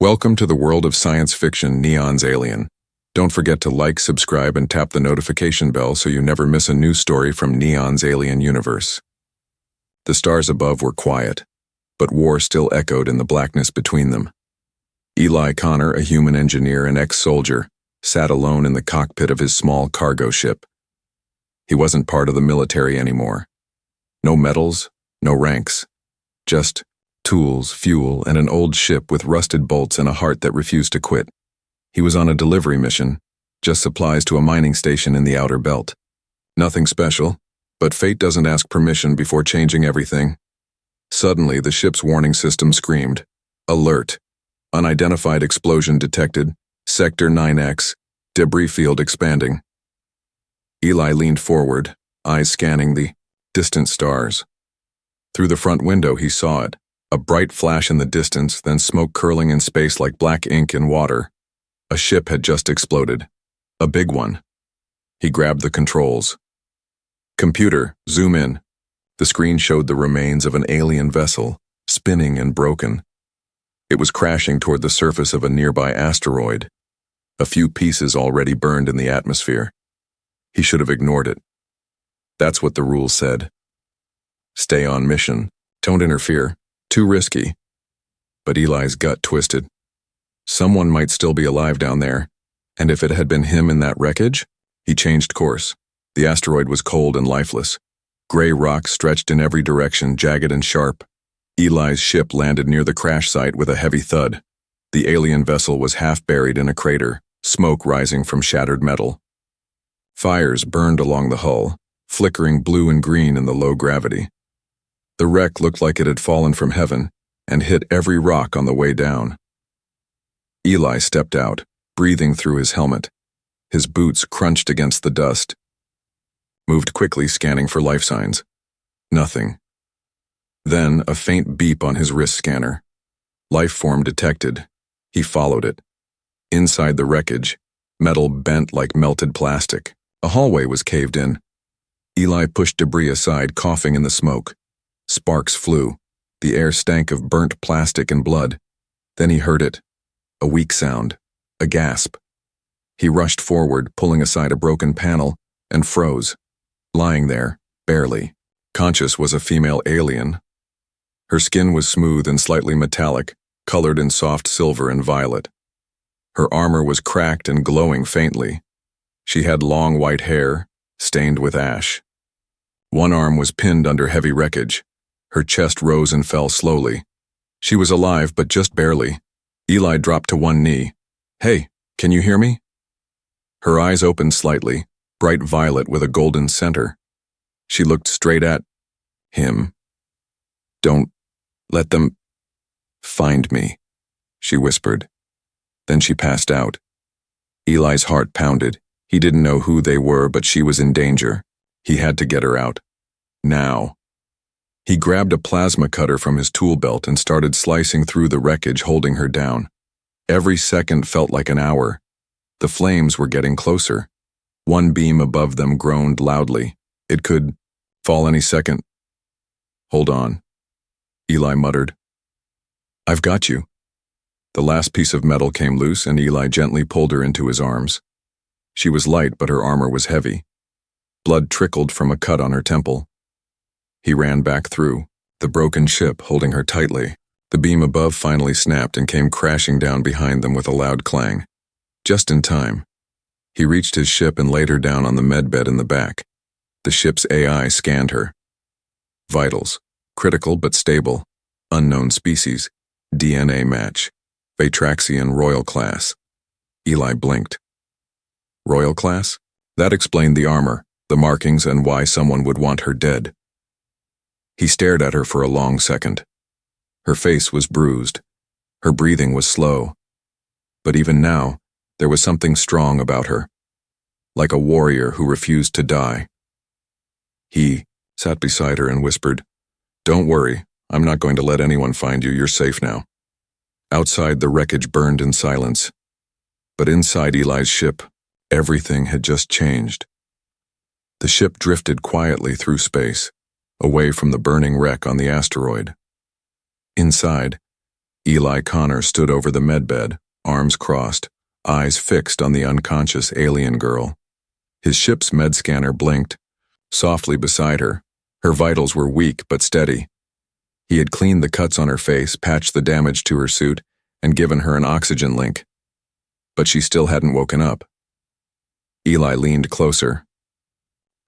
Welcome to the world of science fiction Neon's Alien. Don't forget to like, subscribe, and tap the notification bell so you never miss a new story from Neon's Alien universe. The stars above were quiet, but war still echoed in the blackness between them. Eli Connor, a human engineer and ex-soldier, sat alone in the cockpit of his small cargo ship. He wasn't part of the military anymore. No medals, no ranks. Just tools, fuel, and an old ship with rusted bolts and a heart that refused to quit. He was on a delivery mission, just supplies to a mining station in the outer belt. Nothing special, but fate doesn't ask permission before changing everything. Suddenly, the ship's warning system screamed, "Alert! Unidentified explosion detected. Sector 9X. Debris field expanding." Eli leaned forward, eyes scanning the distant stars. Through the front window, he saw it. A bright flash in the distance, then smoke curling in space like black ink in water. A ship had just exploded. A big one. He grabbed the controls. "Computer, zoom in." The screen showed the remains of an alien vessel, spinning and broken. It was crashing toward the surface of a nearby asteroid. A few pieces already burned in the atmosphere. He should have ignored it. That's what the rules said. Stay on mission. Don't interfere. Too risky. But Eli's gut twisted. Someone might still be alive down there, and if it had been him in that wreckage, he changed course. The asteroid was cold and lifeless. Gray rocks stretched in every direction, jagged and sharp. Eli's ship landed near the crash site with a heavy thud. The alien vessel was half buried in a crater, smoke rising from shattered metal. Fires burned along the hull, flickering blue and green in the low gravity. The wreck looked like it had fallen from heaven and hit every rock on the way down. Eli stepped out, breathing through his helmet. His boots crunched against the dust. Moved quickly, scanning for life signs. Nothing. Then a faint beep on his wrist scanner. Life form detected. He followed it. Inside the wreckage, metal bent like melted plastic. A hallway was caved in. Eli pushed debris aside, coughing in the smoke. Sparks flew. The air stank of burnt plastic and blood. Then he heard it. A weak sound. A gasp. He rushed forward, pulling aside a broken panel, and froze. Lying there, barely. Conscious was a female alien. Her skin was smooth and slightly metallic, colored in soft silver and violet. Her armor was cracked and glowing faintly. She had long white hair, stained with ash. One arm was pinned under heavy wreckage. Her chest rose and fell slowly. She was alive, but just barely. Eli dropped to one knee. "Hey, can you hear me?" Her eyes opened slightly, bright violet with a golden center. She looked straight at him. "Don't let them find me," she whispered. Then she passed out. Eli's heart pounded. He didn't know who they were, but she was in danger. He had to get her out. Now. He grabbed a plasma cutter from his tool belt and started slicing through the wreckage, holding her down. Every second felt like an hour. The flames were getting closer. One beam above them groaned loudly. It could fall any second. "Hold on," Eli muttered. "I've got you." The last piece of metal came loose, and Eli gently pulled her into his arms. She was light, but her armor was heavy. Blood trickled from a cut on her temple. He ran back through the broken ship, holding her tightly. The beam above finally snapped and came crashing down behind them with a loud clang. Just in time. He reached his ship and laid her down on the medbed in the back. The ship's AI scanned her. Vitals. Critical but stable. Unknown species. DNA match. Batraxian Royal Class. Eli blinked. Royal Class? That explained the armor, the markings, and why someone would want her dead. He stared at her for a long second. Her face was bruised. Her breathing was slow. But even now, there was something strong about her. Like a warrior who refused to die. He sat beside her and whispered, "Don't worry, I'm not going to let anyone find you. You're safe now." Outside, the wreckage burned in silence. But inside Eli's ship, everything had just changed. The ship drifted quietly through space, away from the burning wreck on the asteroid. Inside, Eli Connor stood over the medbed, arms crossed, eyes fixed on the unconscious alien girl. His ship's med scanner blinked, softly beside her. Her vitals were weak but steady. He had cleaned the cuts on her face, patched the damage to her suit, and given her an oxygen link. But she still hadn't woken up. Eli leaned closer.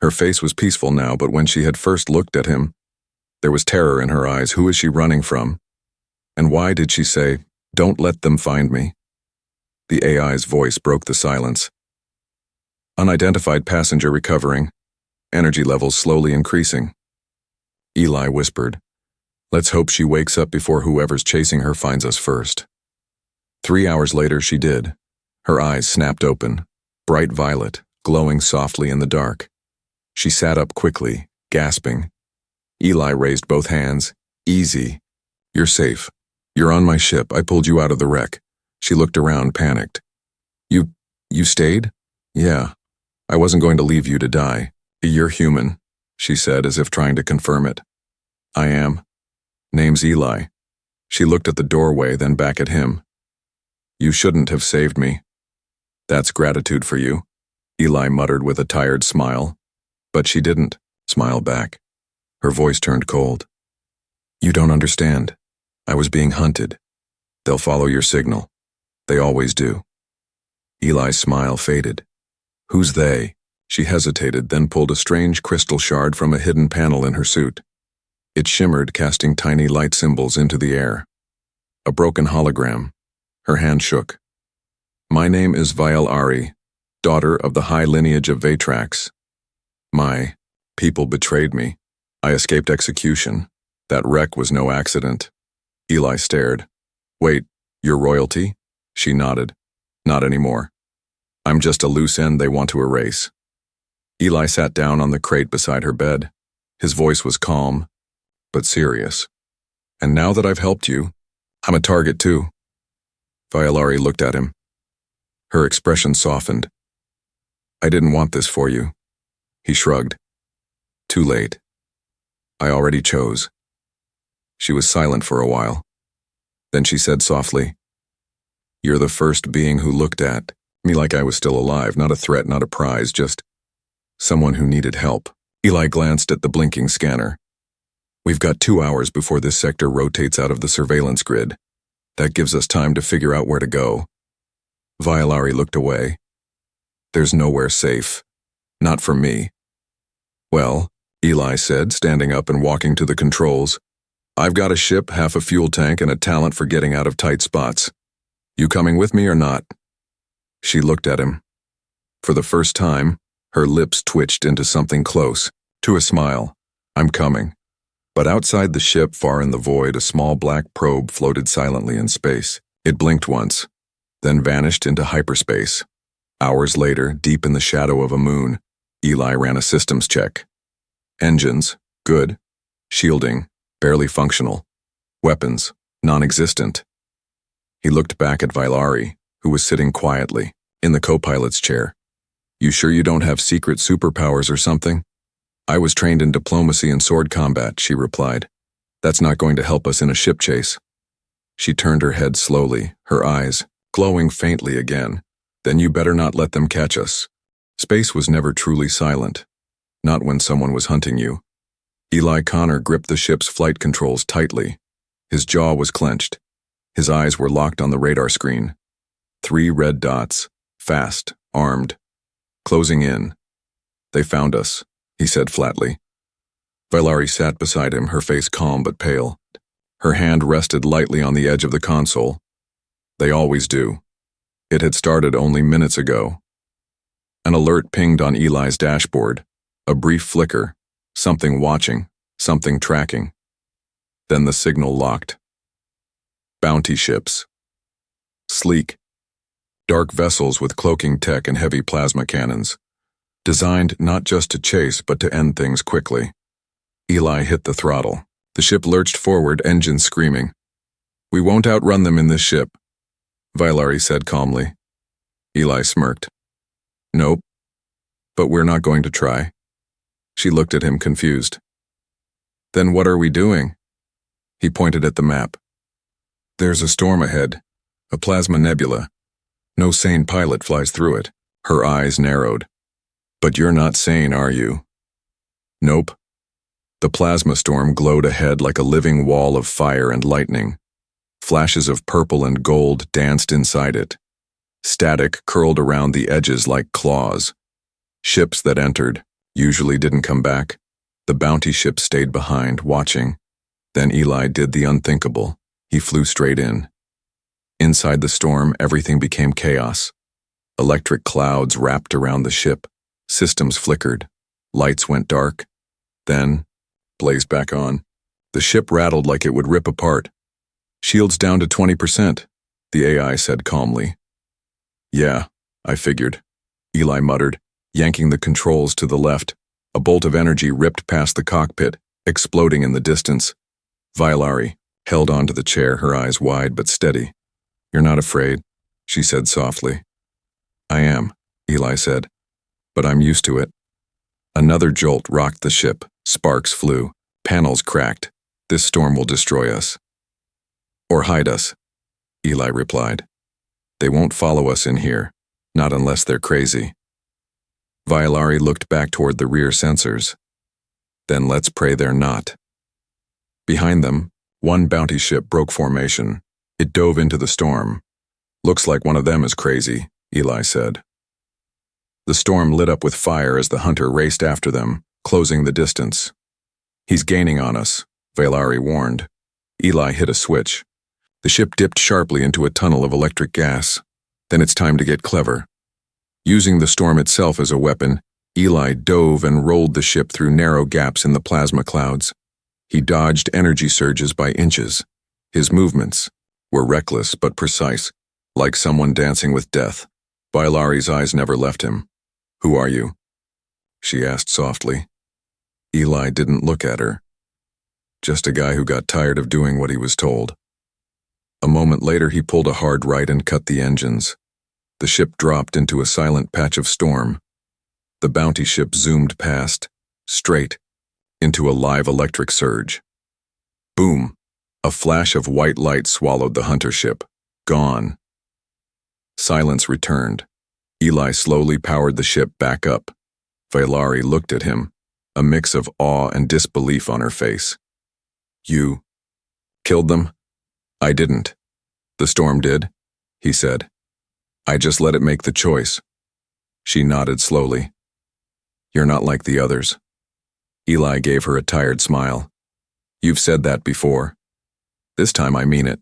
Her face was peaceful now, but when she had first looked at him, there was terror in her eyes. Who is she running from? And why did she say, "Don't let them find me"? The AI's voice broke the silence. Unidentified passenger recovering, energy levels slowly increasing. Eli whispered, "Let's hope she wakes up before whoever's chasing her finds us first." 3 hours later she did. Her eyes snapped open, bright violet, glowing softly in the dark. She sat up quickly, gasping. Eli raised both hands. "Easy. You're safe. You're on my ship. I pulled you out of the wreck." She looked around, panicked. You stayed?" "Yeah. I wasn't going to leave you to die." "You're human," she said, as if trying to confirm it. "I am. Name's Eli." She looked at the doorway, then back at him. "You shouldn't have saved me." "That's gratitude for you," Eli muttered with a tired smile. But she didn't smile back. Her voice turned cold. "You don't understand. I was being hunted. They'll follow your signal. They always do." Eli's smile faded. "Who's they?" She hesitated, then pulled a strange crystal shard from a hidden panel in her suit. It shimmered, casting tiny light symbols into the air. A broken hologram. Her hand shook. "My name is Vial-Ari, daughter of the high lineage of Vatrax. My people betrayed me. I escaped execution. That wreck was no accident." Eli stared. "Wait, you're royalty?" She nodded. "Not anymore. I'm just a loose end they want to erase." Eli sat down on the crate beside her bed. His voice was calm, but serious. "And now that I've helped you, I'm a target too." Vial-Ari looked at him. Her expression softened. "I didn't want this for you." He shrugged. "Too late. I already chose." She was silent for a while. Then she said softly, "You're the first being who looked at me like I was still alive, not a threat, not a prize, just someone who needed help." Eli glanced at the blinking scanner. "We've got 2 hours before this sector rotates out of the surveillance grid. That gives us time to figure out where to go." Vial-Ari looked away. "There's nowhere safe. Not for me." "Well," Eli said, standing up and walking to the controls, "I've got a ship, half a fuel tank, and a talent for getting out of tight spots. You coming with me or not?" She looked at him. For the first time, her lips twitched into something close, to a smile. "I'm coming." But outside the ship, far in the void, a small black probe floated silently in space. It blinked once, then vanished into hyperspace. Hours later, deep in the shadow of a moon, Eli ran a systems check. Engines, good. Shielding, barely functional. Weapons, non-existent. He looked back at Vial-Ari, who was sitting quietly, in the co-pilot's chair. "You sure you don't have secret superpowers or something?" "I was trained in diplomacy and sword combat," she replied. "That's not going to help us in a ship chase." She turned her head slowly, her eyes glowing faintly again. "Then you better not let them catch us." Space was never truly silent. Not when someone was hunting you. Eli Connor gripped the ship's flight controls tightly. His jaw was clenched. His eyes were locked on the radar screen. 3 red dots, fast, armed. Closing in. "They found us," he said flatly. Vial-Ari sat beside him, her face calm but pale. Her hand rested lightly on the edge of the console. "They always do." It had started only minutes ago. An alert pinged on Eli's dashboard. A brief flicker. Something watching. Something tracking. Then the signal locked. Bounty ships. Sleek. Dark vessels with cloaking tech and heavy plasma cannons. Designed not just to chase, but to end things quickly. Eli hit the throttle. The ship lurched forward, engines screaming. "We won't outrun them in this ship," Vial-Ari said calmly. Eli smirked. "Nope. But we're not going to try." She looked at him confused. "Then what are we doing?" He pointed at the map. There's a storm ahead, a plasma nebula. No sane pilot flies through it. Her eyes narrowed. But you're not sane, are you? Nope. The plasma storm glowed ahead like a living wall of fire and lightning. Flashes of purple and gold danced inside it. Static curled around the edges like claws. Ships that entered usually didn't come back. The bounty ship stayed behind, watching. Then Eli did the unthinkable. He flew straight in. Inside the storm, everything became chaos. Electric clouds wrapped around the ship. Systems flickered. Lights went dark. Then, blazed back on. The ship rattled like it would rip apart. Shields down to 20%, the AI said calmly. Yeah, I figured, Eli muttered, yanking the controls to the left. A bolt of energy ripped past the cockpit, exploding in the distance. Violari held onto the chair, her eyes wide but steady. You're not afraid, she said softly. I am, Eli said, but I'm used to it. Another jolt rocked the ship. Sparks flew. Panels cracked. This storm will destroy us. Or hide us, Eli replied. They won't follow us in here, not unless they're crazy. Violari looked back toward the rear sensors. Then let's pray they're not. Behind them, one bounty ship broke formation. It dove into the storm. Looks like one of them is crazy, Eli said. The storm lit up with fire as the hunter raced after them, closing the distance. He's gaining on us, Violari warned. Eli hit a switch. The ship dipped sharply into a tunnel of electric gas. Then it's time to get clever. Using the storm itself as a weapon, Eli dove and rolled the ship through narrow gaps in the plasma clouds. He dodged energy surges by inches. His movements were reckless but precise, like someone dancing with death. Violari's eyes never left him. Who are you? She asked softly. Eli didn't look at her. Just a guy who got tired of doing what he was told. A moment later, he pulled a hard right and cut the engines. The ship dropped into a silent patch of storm. The bounty ship zoomed past, straight, into a live electric surge. Boom! A flash of white light swallowed the hunter ship. Gone. Silence returned. Eli slowly powered the ship back up. Violari looked at him, a mix of awe and disbelief on her face. You killed them? I didn't. The storm did, he said. I just let it make the choice. She nodded slowly. You're not like the others. Eli gave her a tired smile. You've said that before. This time I mean it.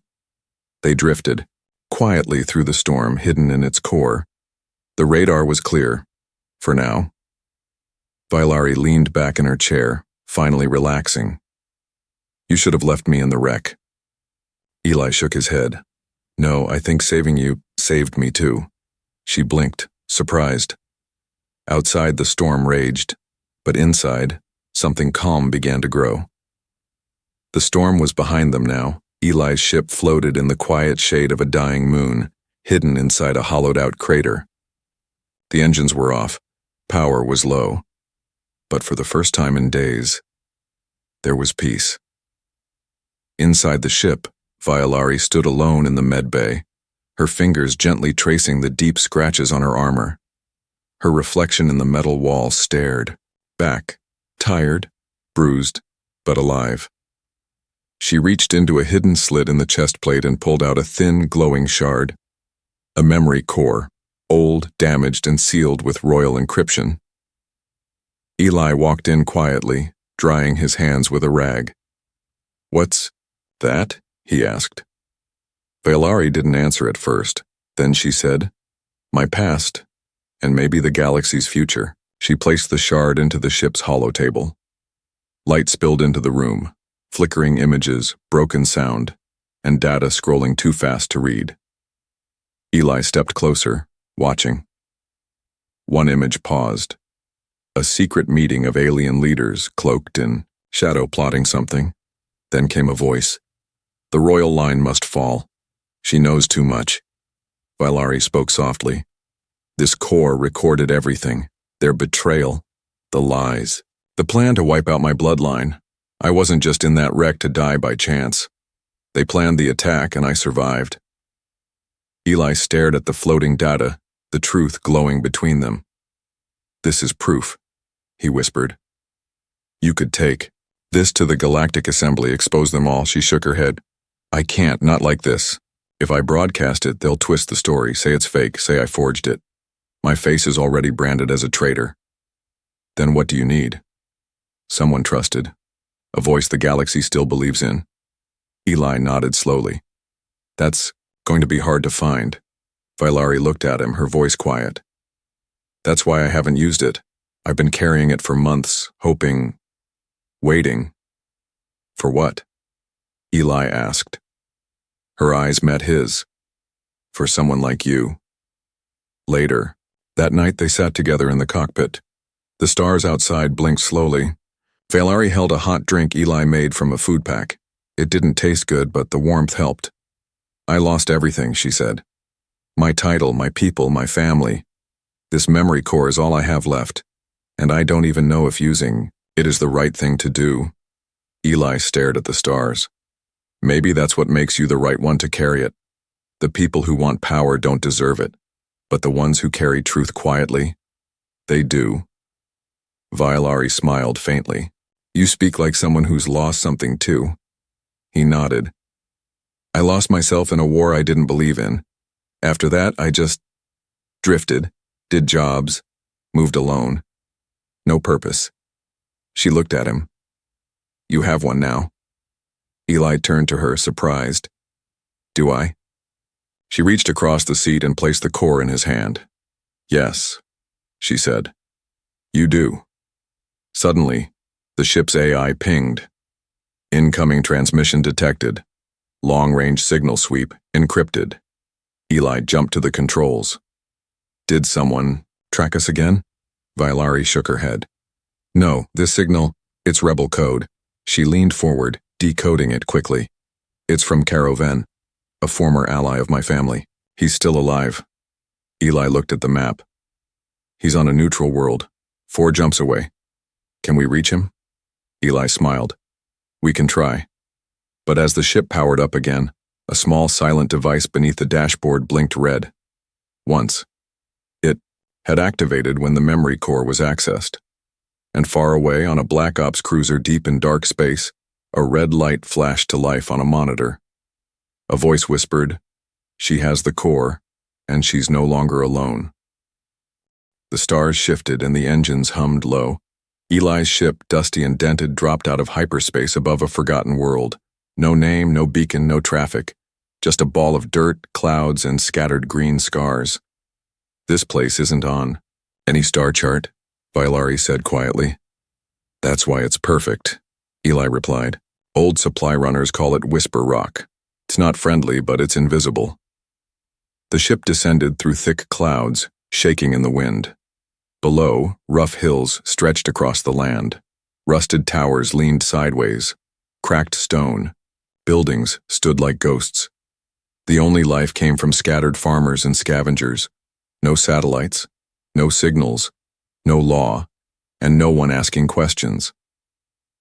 They drifted, quietly through the storm hidden in its core. The radar was clear, for now. Violari leaned back in her chair, finally relaxing. You should have left me in the wreck. Eli shook his head. No, I think saving you saved me too. She blinked, surprised. Outside the storm raged, but inside, something calm began to grow. The storm was behind them now. Eli's ship floated in the quiet shade of a dying moon, hidden inside a hollowed-out crater. The engines were off. Power was low. But for the first time in days, there was peace. Inside the ship, Violari stood alone in the med bay, her fingers gently tracing the deep scratches on her armor. Her reflection in the metal wall stared, back, tired, bruised, but alive. She reached into a hidden slit in the chest plate and pulled out a thin, glowing shard. A memory core, old, damaged, and sealed with royal encryption. Eli walked in quietly, drying his hands with a rag. What's that? He asked. Violari didn't answer at first. Then she said, my past, and maybe the galaxy's future. She placed the shard into the ship's holotable. Light spilled into the room, flickering images, broken sound, and data scrolling too fast to read. Eli stepped closer, watching. One image paused. A secret meeting of alien leaders cloaked in shadow plotting something. Then came a voice. The royal line must fall. She knows too much. Violari spoke softly. This core recorded everything. Their betrayal, the lies, the plan to wipe out my bloodline. I wasn't just in that wreck to die by chance. They planned the attack and I survived. Eli stared at the floating data, the truth glowing between them. This is proof, he whispered. You could take this to the Galactic Assembly, expose them all. She shook her head. I can't, not like this. If I broadcast it, they'll twist the story, say it's fake, say I forged it. My face is already branded as a traitor. Then what do you need? Someone trusted. A voice the galaxy still believes in. Eli nodded slowly. That's going to be hard to find. Vailari looked at him, her voice quiet. That's why I haven't used it. I've been carrying it for months, hoping, waiting. For what? Eli asked. Her eyes met his. For someone like you. Later, that night they sat together in the cockpit. The stars outside blinked slowly. Vailari held a hot drink Eli made from a food pack. It didn't taste good, but the warmth helped. I lost everything, she said. My title, my people, my family. This memory core is all I have left, and I don't even know if using it is the right thing to do. Eli stared at the stars. Maybe that's what makes you the right one to carry it. The people who want power don't deserve it, but the ones who carry truth quietly, they do. Vailari smiled faintly. You speak like someone who's lost something too. He nodded. I lost myself in a war I didn't believe in. After that, I just drifted, did jobs, moved alone. No purpose. She looked at him. You have one now. Eli turned to her, surprised. Do I? She reached across the seat and placed the core in his hand. Yes, she said. You do. Suddenly, the ship's AI pinged. Incoming transmission detected. Long-range signal sweep encrypted. Eli jumped to the controls. Did someone track us again? Vailari shook her head. No, this signal, it's rebel code. She leaned forward, decoding it quickly. It's from Caroven, a former ally of my family. He's still alive. Eli looked at the map. He's on a neutral world, 4 jumps away. Can we reach him? Eli smiled. We can try. But as the ship powered up again, a small silent device beneath the dashboard blinked red. Once. It had activated when the memory core was accessed. And far away on a Black Ops cruiser deep in dark space, a red light flashed to life on a monitor. A voice whispered, She has the core, and she's no longer alone. The stars shifted and the engines hummed low. Eli's ship, dusty and dented, dropped out of hyperspace above a forgotten world. No name, no beacon, no traffic. Just a ball of dirt, clouds, and scattered green scars. This place isn't on any star chart, Vailari said quietly. That's why it's perfect, Eli replied. Old supply runners call it Whisper Rock. It's not friendly, but it's invisible. The ship descended through thick clouds, shaking in the wind. Below, rough hills stretched across the land. Rusted towers leaned sideways. Cracked stone. Buildings stood like ghosts. The only life came from scattered farmers and scavengers. No satellites, no signals, no law, and no one asking questions.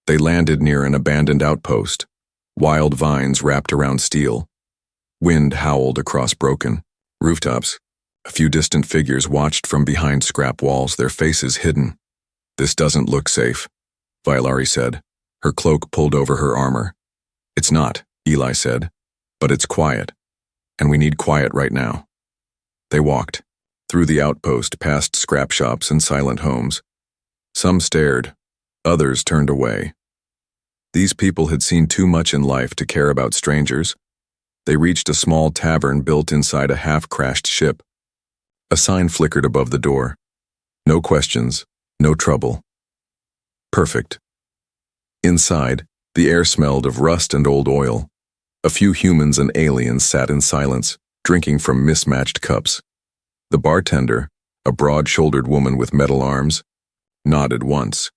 They landed near an abandoned outpost. Wild vines wrapped around steel. Wind howled across broken rooftops. A few distant figures watched from behind scrap walls, their faces hidden. This doesn't look safe, Vailari said, her cloak pulled over her armor. It's not, Eli said, but it's quiet, and we need quiet right now. They walked, through the outpost, past scrap shops and silent homes. Some stared, others turned away. These people had seen too much in life to care about strangers. They reached a small tavern built inside a half-crashed ship. A sign flickered above the door. No questions, no trouble. Perfect. Inside, the air smelled of rust and old oil. A few humans and aliens sat in silence, drinking from mismatched cups. The bartender, a broad-shouldered woman with metal arms, nodded once.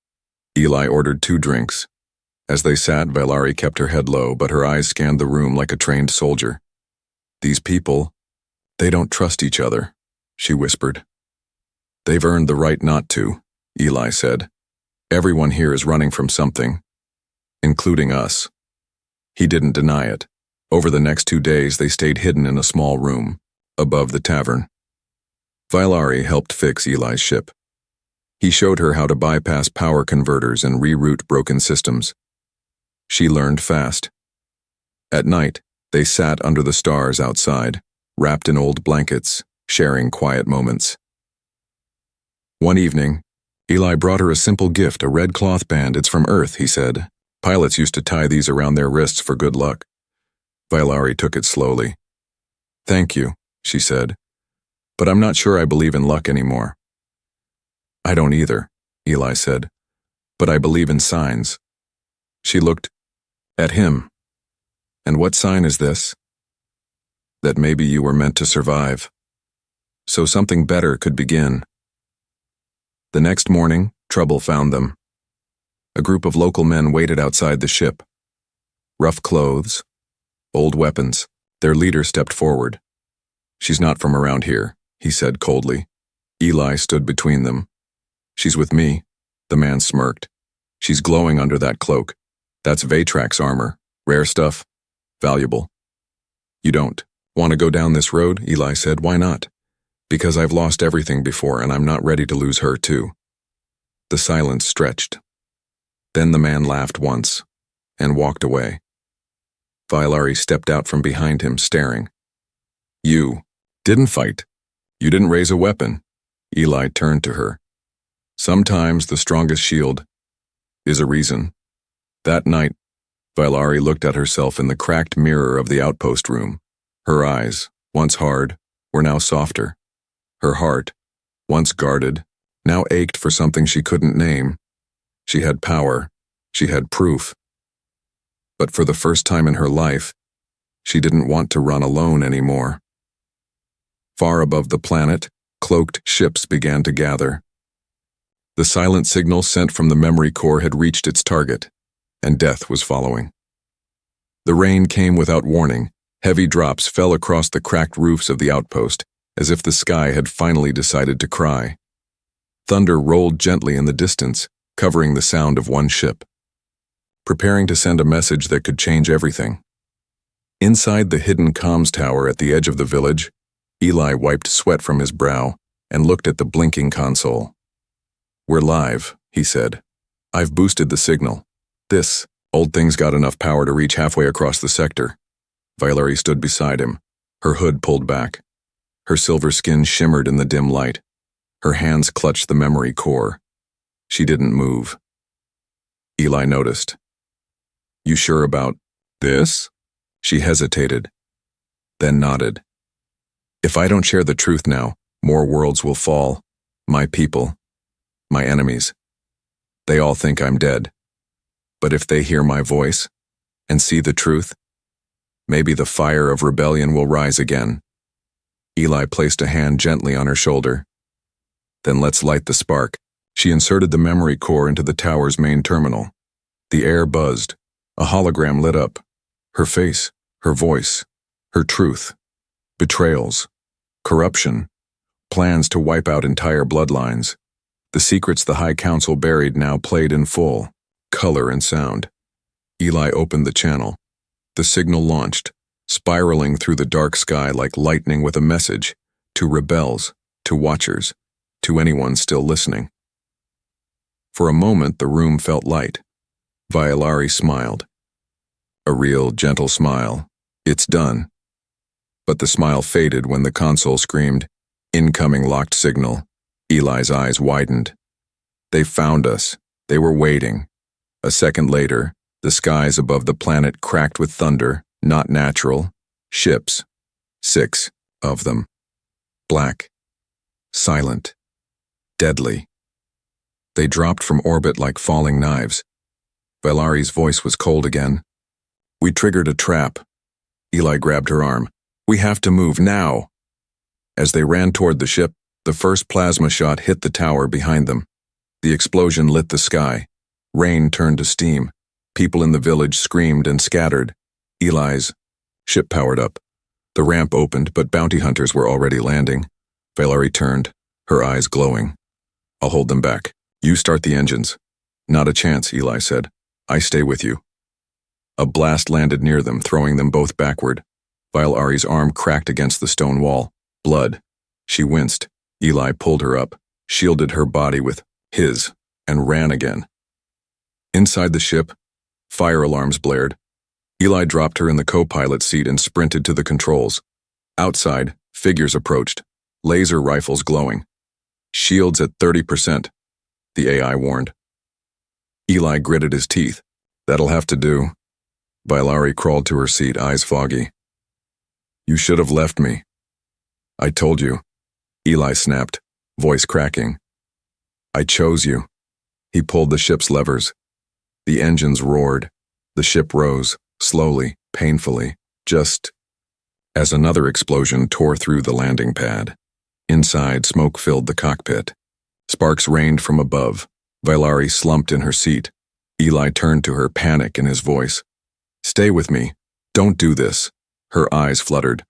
Eli ordered 2 drinks. As they sat, Vailari kept her head low, but her eyes scanned the room like a trained soldier. These people, they don't trust each other, she whispered. They've earned the right not to, Eli said. Everyone here is running from something, including us. He didn't deny it, Over the next 2 days, they stayed hidden in a small room, above the tavern. Vailari helped fix Eli's ship. He showed her how to bypass power converters and reroute broken systems. She learned fast. At night, they sat under the stars outside, wrapped in old blankets, sharing quiet moments. One evening, Eli brought her a simple gift, a red cloth band. "It's from Earth," he said. "Pilots used to tie these around their wrists for good luck." Vailari took it slowly. "Thank you," she said, "but I'm not sure I believe in luck anymore." "I don't either," Eli said, "but I believe in signs." She looked at him. "And what sign is this?" "That maybe you were meant to survive, so something better could begin." The next morning, trouble found them. A group of local men waited outside the ship. Rough clothes, old weapons. Their leader stepped forward. "She's not from around here," he said coldly. Eli stood between them. "She's with me," the man smirked. "She's glowing under that cloak. That's Vatrax's armor. Rare stuff. Valuable." "You don't want to go down this road?" Eli said. "Why not?" "Because I've lost everything before and I'm not ready to lose her too." The silence stretched. Then the man laughed once and walked away. Vailari stepped out from behind him, staring. "You didn't fight. You didn't raise a weapon." Eli turned to her. "Sometimes the strongest shield is a reason." That night, Vailari looked at herself in the cracked mirror of the outpost room. Her eyes, once hard, were now softer. Her heart, once guarded, now ached for something she couldn't name. She had power. She had proof. But for the first time in her life, she didn't want to run alone anymore. Far above the planet, cloaked ships began to gather. The silent signal sent from the memory core had reached its target, and death was following. The rain came without warning. Heavy drops fell across the cracked roofs of the outpost, as if the sky had finally decided to cry. Thunder rolled gently in the distance, covering the sound of one ship, preparing to send a message that could change everything. Inside the hidden comms tower at the edge of the village, Eli wiped sweat from his brow and looked at the blinking console. "We're live," he said. "I've boosted the signal. This old thing's got enough power to reach halfway across the sector." Vailari stood beside him, her hood pulled back. Her silver skin shimmered in the dim light. Her hands clutched the memory core. She didn't move. Eli noticed. "You sure about this?" She hesitated, then nodded. "If I don't share the truth now, more worlds will fall. My people, my enemies. They all think I'm dead. But if they hear my voice and see the truth, maybe the fire of rebellion will rise again." Eli placed a hand gently on her shoulder. "Then let's light the spark." She inserted the memory core into the tower's main terminal. The air buzzed. A hologram lit up. Her face, her voice, her truth. Betrayals, corruption, plans to wipe out entire bloodlines. The secrets the High Council buried now played in full, color and sound. Eli opened the channel. The signal launched, spiraling through the dark sky like lightning with a message to rebels, to watchers, to anyone still listening. For a moment, the room felt light. Vailari smiled. A real, gentle smile. "It's done." But the smile faded when the console screamed, "Incoming locked signal." Eli's eyes widened. They found us. They were waiting. A second later, the skies above the planet cracked with thunder, not natural. Ships. 6 of them. Black. Silent. Deadly. They dropped from orbit like falling knives. Vailari's voice was cold again. "We triggered a trap." Eli grabbed her arm. "We have to move now." As they ran toward the ship, the first plasma shot hit the tower behind them. The explosion lit the sky. Rain turned to steam. People in the village screamed and scattered. Eli's ship powered up. The ramp opened, but bounty hunters were already landing. Vailari turned, her eyes glowing. "I'll hold them back. You start the engines." "Not a chance," Eli said. "I stay with you." A blast landed near them, throwing them both backward. Ari's arm cracked against the stone wall. Blood. She winced. Eli pulled her up, shielded her body with his, and ran again. Inside the ship, fire alarms blared. Eli dropped her in the co-pilot seat and sprinted to the controls. Outside, figures approached, laser rifles glowing. Shields at 30%, the AI warned. Eli gritted his teeth. That'll have to do. Ari crawled to her seat, eyes foggy. You should have left me. I told you. Eli snapped, voice cracking. I chose you. He pulled the ship's levers. The engines roared. The ship rose, slowly, painfully, just as another explosion tore through the landing pad. Inside, smoke filled the cockpit. Sparks rained from above. Ari slumped in her seat. Eli turned to her, panic in his voice. Stay with me. Don't do this. Her eyes fluttered.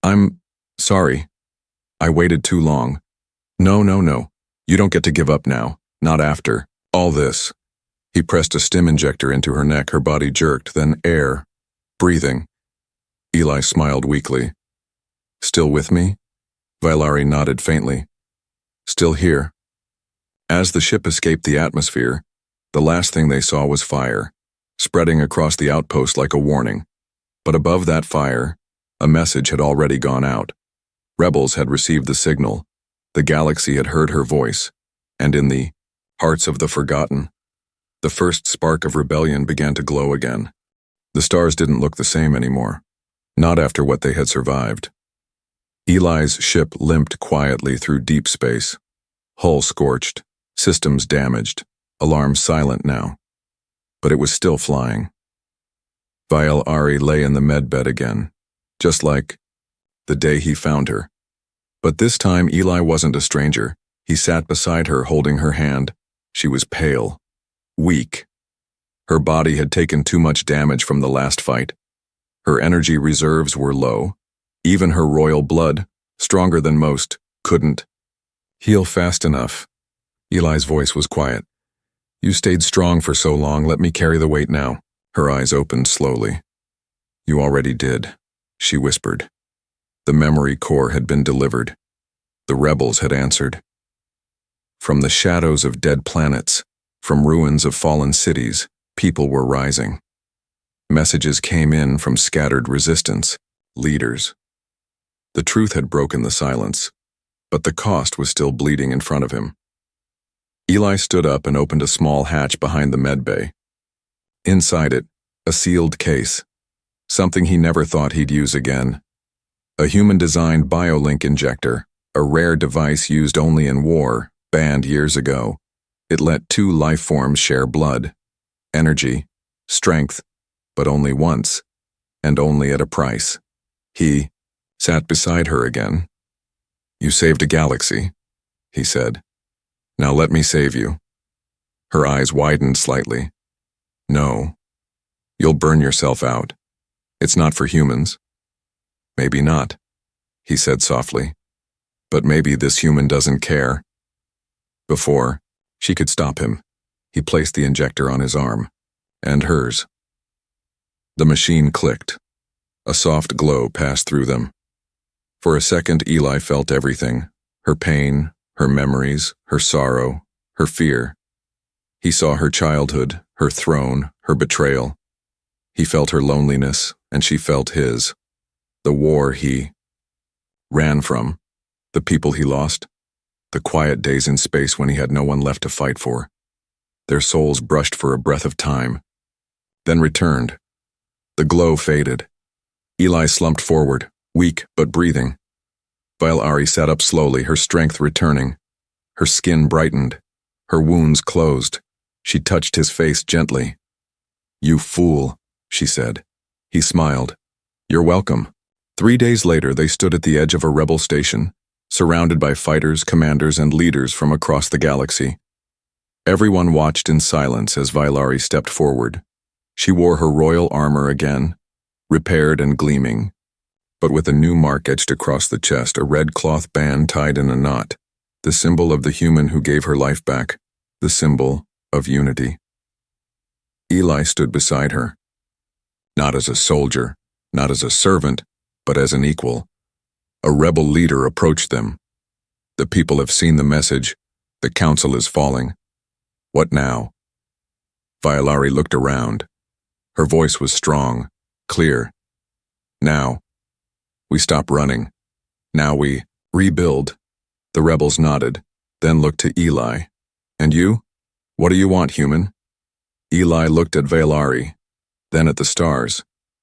I'm sorry. I waited too long. No. You don't get to give up now. Not after all this. He pressed a stim injector into her neck. Her body jerked, then air. Breathing. Eli smiled weakly. Still with me? Ari nodded faintly. Still here. As the ship escaped the atmosphere, the last thing they saw was fire, spreading across the outpost like a warning. But above that fire, a message had already gone out. Rebels had received the signal. The galaxy had heard her voice. And in the hearts of the forgotten, the first spark of rebellion began to glow again. The stars didn't look the same anymore. Not after what they had survived. Eli's ship limped quietly through deep space. Hull scorched, systems damaged, alarms silent now. But it was still flying. Ari lay in the medbed again, just like the day he found her. But this time Eli wasn't a stranger. He sat beside her, holding her hand. She was pale, weak. Her body had taken too much damage from the last fight. Her energy reserves were low. Even her royal blood, stronger than most, couldn't heal fast enough. Eli's voice was quiet. You stayed strong for so long, let me carry the weight now. Her eyes opened slowly. You already did, she whispered. The memory core had been delivered. The rebels had answered. From the shadows of dead planets, from ruins of fallen cities, people were rising. Messages came in from scattered resistance, leaders. The truth had broken the silence, but the cost was still bleeding in front of him. Eli stood up and opened a small hatch behind the medbay. Inside it, a sealed case, something he never thought he'd use again. A human-designed biolink injector, a rare device used only in war, banned years ago. It let two life forms share blood, energy, strength, but only once, and only at a price. He sat beside her again. You saved a galaxy, he said. Now let me save you. Her eyes widened slightly. No. You'll burn yourself out. It's not for humans. Maybe not, he said softly. But maybe this human doesn't care. Before she could stop him, he placed the injector on his arm, and hers. The machine clicked. A soft glow passed through them. For a second, Eli felt everything, her pain, her memories, her sorrow, her fear. He saw her childhood, her throne, her betrayal. He felt her loneliness, and she felt his. The war he ran from, the people he lost, the quiet days in space when he had no one left to fight for. Their souls brushed for a breath of time, then returned. The glow faded. Eli slumped forward, weak but breathing. Ari sat up slowly, her strength returning. Her skin brightened, her wounds closed. She touched his face gently. You fool, she said. He smiled. You're welcome. 3 days later, they stood at the edge of a rebel station, surrounded by fighters, commanders, and leaders from across the galaxy. Everyone watched in silence as Ari stepped forward. She wore her royal armor again, repaired and gleaming, but with a new mark etched across the chest, a red cloth band tied in a knot, the symbol of the human who gave her life back, the symbol of unity. Eli stood beside her. Not as a soldier, not as a servant, but as an equal. A rebel leader approached them. The people have seen the message. The council is falling. What now? Violari looked around. Her voice was strong, clear. Now. We stop running. Now we rebuild. The rebels nodded, then looked to Eli. And you? What do you want, human? Eli looked at Violari, then at the stars.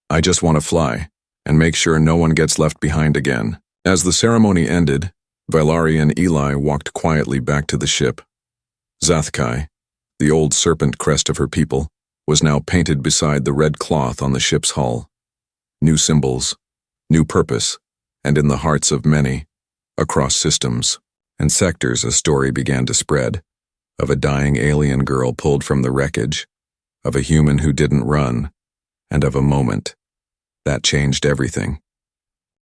I just want to fly, and make sure no one gets left behind again. As the ceremony ended, Violari and Eli walked quietly back to the ship. Zathkai, the old serpent crest of her people, was now painted beside the red cloth on the ship's hull. New symbols, new purpose, and in the hearts of many, across systems and sectors, a story began to spread, of a dying alien girl pulled from the wreckage, of a human who didn't run, and of a moment that changed everything.